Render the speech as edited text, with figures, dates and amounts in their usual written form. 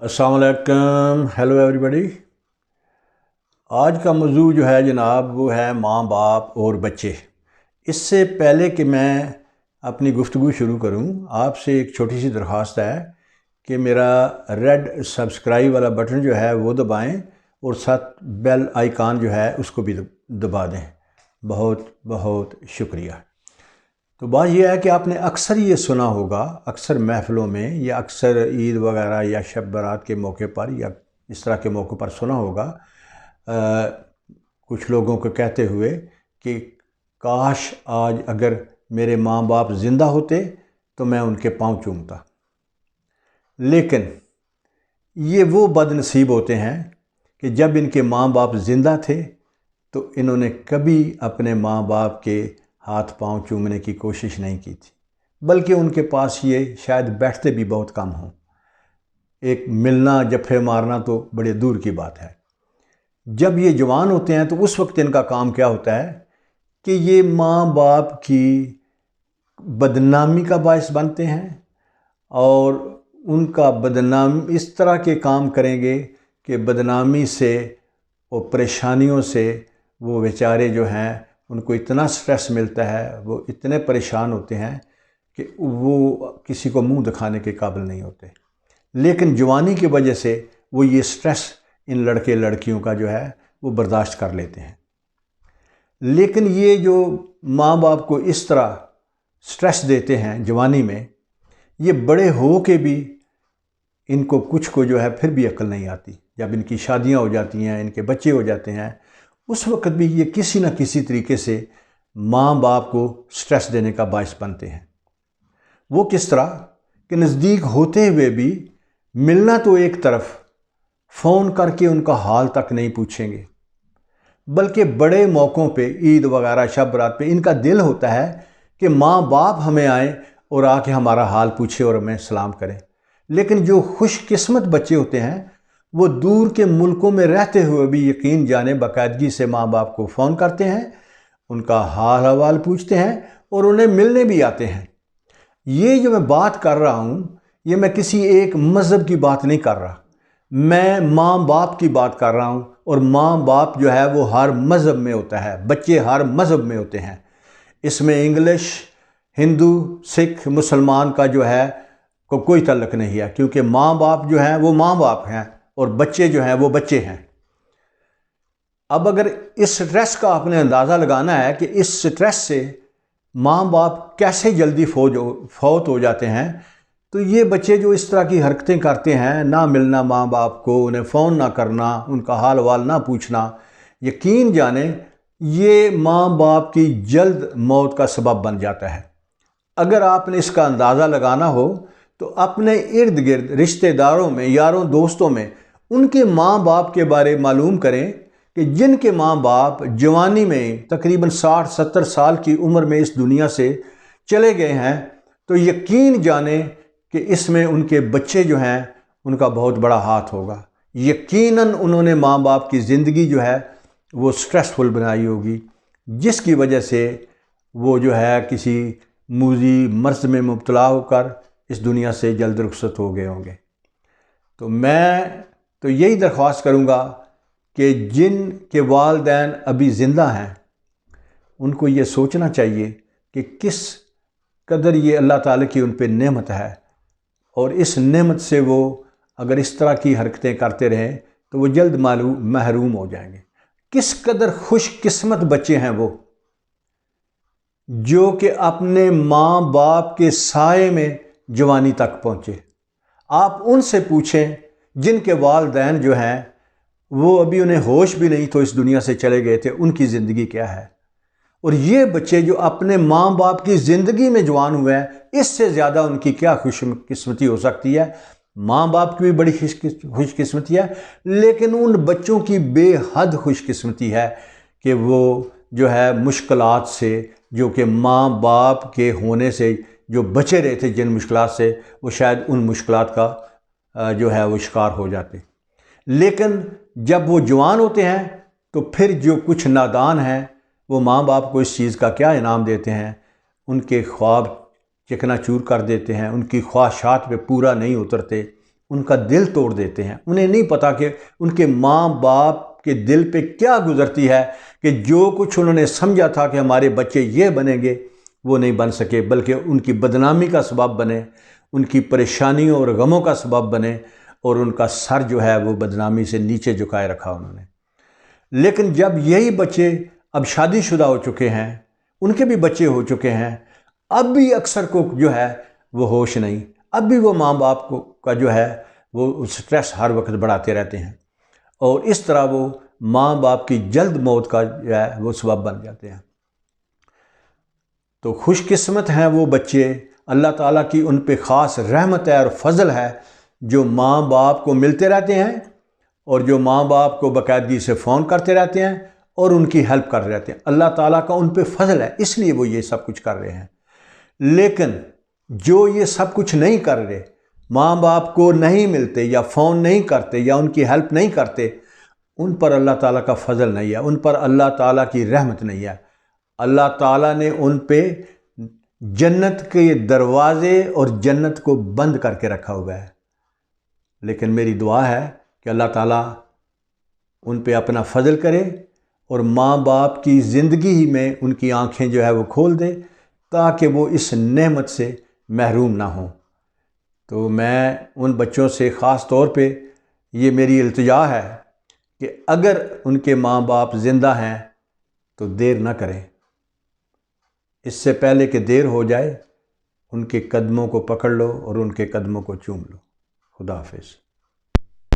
अस्सलाम वालेकुम, hello everybody. आज का मौजू जो है जनाब वो है माँ बाप और बच्चे। इससे पहले कि मैं अपनी गुफ्तगू शुरू करूं, आपसे एक छोटी सी दरख्वास्त है कि मेरा रेड सब्सक्राइब वाला बटन जो है वो दबाएं और साथ बेल आइकन जो है उसको भी दबा दें। बहुत बहुत शुक्रिया। तो बात यह है कि आपने अक्सर ये सुना होगा, अक्सर महफ़िलों में या अक्सर ईद वगैरह या शब बारात के मौके पर या इस तरह के मौक़ों पर सुना होगा कुछ लोगों को कहते हुए कि काश आज अगर मेरे माँ बाप ज़िंदा होते तो मैं उनके पाँव चूमता। लेकिन ये वो बदनसीब होते हैं कि जब इनके माँ बाप ज़िंदा थे तो इन्होंने कभी अपने माँ बाप के हाथ पांव चूमने की कोशिश नहीं की थी, बल्कि उनके पास ये शायद बैठते भी बहुत कम हों। एक मिलना जफ्फे मारना तो बड़े दूर की बात है। जब ये जवान होते हैं तो उस वक्त इनका काम क्या होता है कि ये माँ बाप की बदनामी का बायस बनते हैं और उनका बदनाम इस तरह के काम करेंगे कि बदनामी से और परेशानियों से वो बेचारे जो हैं उनको इतना स्ट्रेस मिलता है, वो इतने परेशान होते हैं कि वो किसी को मुंह दिखाने के काबिल नहीं होते। लेकिन जवानी की वजह से वो ये स्ट्रेस इन लड़के लड़कियों का जो है वो बर्दाश्त कर लेते हैं। लेकिन ये जो माँ बाप को इस तरह स्ट्रेस देते हैं जवानी में, ये बड़े हो के भी इनको कुछ को जो है फिर भी अक्ल नहीं आती। जब इनकी शादियाँ हो जाती हैं, इनके बच्चे हो जाते हैं, उस वक्त भी ये किसी न किसी तरीके से माँ बाप को स्ट्रेस देने का बायस बनते हैं। वो किस तरह कि नज़दीक होते हुए भी मिलना तो एक तरफ, फ़ोन करके उनका हाल तक नहीं पूछेंगे, बल्कि बड़े मौक़ों पे ईद वगैरह शब बारात पे इनका दिल होता है कि माँ बाप हमें आए और आके हमारा हाल पूछे और हमें सलाम करें। लेकिन जो खुशकिस्मत बच्चे होते हैं वो दूर के मुल्कों में रहते हुए भी यकीन जाने बाकायदगी से माँ बाप को फ़ोन करते हैं, उनका हाल हवाल पूछते हैं और उन्हें मिलने भी आते हैं। ये जो मैं बात कर रहा हूँ ये मैं किसी एक मज़हब की बात नहीं कर रहा, मैं माँ बाप की बात कर रहा हूँ। और माँ बाप जो है वो हर मज़हब में होता है, बच्चे हर मज़हब में होते हैं। इसमें इंग्लिश, हिंदू, सिख, मुसलमान का जो है कोई तल्लुक़ नहीं है, क्योंकि माँ बाप जो हैं वो माँ बाप हैं और बच्चे जो हैं वो बच्चे हैं। अब अगर इस स्ट्रेस का आपने अंदाज़ा लगाना है कि इस स्ट्रेस से माँ बाप कैसे जल्दी फौत हो जाते हैं, तो ये बच्चे जो इस तरह की हरकतें करते हैं, ना मिलना माँ बाप को, उन्हें फ़ोन ना करना, उनका हाल वाल ना पूछना, यकीन जाने ये माँ बाप की जल्द मौत का सबब बन जाता है। अगर आपने इसका अंदाज़ा लगाना हो तो अपने इर्द गिर्द रिश्तेदारों में, यारों दोस्तों में उनके माँ बाप के बारे मालूम करें कि जिनके माँ बाप जवानी में तकरीबन 60-70 साल की उम्र में इस दुनिया से चले गए हैं, तो यकीन जाने कि इसमें उनके बच्चे जो हैं उनका बहुत बड़ा हाथ होगा। यकीनन उन्होंने माँ बाप की ज़िंदगी जो है वो स्ट्रेसफुल बनाई होगी, जिसकी वजह से वो जो है किसी मूजी मर्ज़ में मुब्तला होकर इस दुनिया से जल्द रुखसत हो गए होंगे। तो मैं तो यही दरख्वास्त करूँगा कि जिन के वालिदैन अभी ज़िंदा हैं उनको ये सोचना चाहिए कि किस कदर ये अल्लाह ताला की उन पे नेमत है, और इस नेमत से वो अगर इस तरह की हरकतें करते रहें तो वो जल्द महरूम हो जाएंगे। किस कदर खुशकिस्मत बच्चे हैं वो जो कि अपने माँ बाप के साए में जवानी तक पहुँचे। आप उनसे पूछें जिनके वालिदैन जो हैं वो अभी उन्हें होश भी नहीं तो इस दुनिया से चले गए थे, उनकी ज़िंदगी क्या है। और ये बच्चे जो अपने माँ बाप की ज़िंदगी में जवान हुए हैं, इससे ज़्यादा उनकी क्या खुशकिस्मती हो सकती है। माँ बाप की भी बड़ी खुशकिस्मती है, लेकिन उन बच्चों की बेहद खुशकिस्मती है कि वो जो है मुश्किलात से, जो कि माँ बाप के होने से जो बचे रहे थे जिन मुश्किलात से, वो शायद उन मुश्किलात का जो है वो शिकार हो जाते। लेकिन जब वो जवान होते हैं तो फिर जो कुछ नादान हैं वो माँ बाप को इस चीज़ का क्या इनाम देते हैं, उनके ख्वाब चिकनाचूर कर देते हैं, उनकी ख्वाहिशात पे पूरा नहीं उतरते, ان کا دل توڑ دیتے ہیں۔ انہیں نہیں پتہ کہ ان کے ماں باپ کے دل پہ کیا گزرتی ہے کہ جو کچھ انہوں نے سمجھا تھا کہ ہمارے بچے یہ بنیں گے وہ نہیں بن سکے، بلکہ ان کی بدنامی کا سبب بنے، ان کی پریشانیوں اور غموں کا سبب بنے، اور ان کا سر جو ہے وہ بدنامی سے نیچے جھکائے رکھا انہوں نے۔ لیکن جب یہی بچے اب شادی شدہ ہو چکے ہیں، ان کے بھی بچے ہو چکے ہیں، اب بھی اکثر کو جو ہے وہ ہوش نہیں، اب بھی وہ ماں باپ کا جو ہے وہ سٹریس ہر وقت بڑھاتے رہتے ہیں، اور اس طرح وہ ماں باپ کی جلد موت کا جو ہے وہ سبب بن جاتے ہیں۔ تو خوش قسمت ہیں وہ بچے، اللہ تعالیٰ کی ان پہ خاص رحمت ہے اور فضل ہے، جو ماں باپ کو ملتے رہتے ہیں اور جو ماں باپ کو باقاعدگی سے فون کرتے رہتے ہیں اور ان کی ہیلپ کر رہے رہتے ہیں۔ اللہ تعالیٰ کا ان پہ فضل ہے، اس لیے وہ یہ سب کچھ کر رہے ہیں۔ لیکن جو یہ سب کچھ نہیں کر رہے، ماں باپ کو نہیں ملتے یا فون نہیں کرتے یا ان کی ہیلپ نہیں کرتے، ان پر اللہ تعالیٰ کا فضل نہیں ہے، ان پر اللہ تعالیٰ کی رحمت نہیں ہے۔ اللہ تعالیٰ نے ان پہ جنت کے دروازے اور جنت کو بند کر کے رکھا ہوا ہے۔ لیکن میری دعا ہے کہ اللہ تعالیٰ ان پہ اپنا فضل کرے اور ماں باپ کی زندگی ہی میں ان کی آنکھیں جو ہے وہ کھول دے، تاکہ وہ اس نعمت سے محروم نہ ہوں۔ تو میں ان بچوں سے خاص طور پہ یہ میری التجا ہے کہ اگر ان کے ماں باپ زندہ ہیں تو دیر نہ کریں، اس سے پہلے کہ دیر ہو جائے، ان کے قدموں کو پکڑ لو اور ان کے قدموں کو چوم لو۔ خدا حافظ۔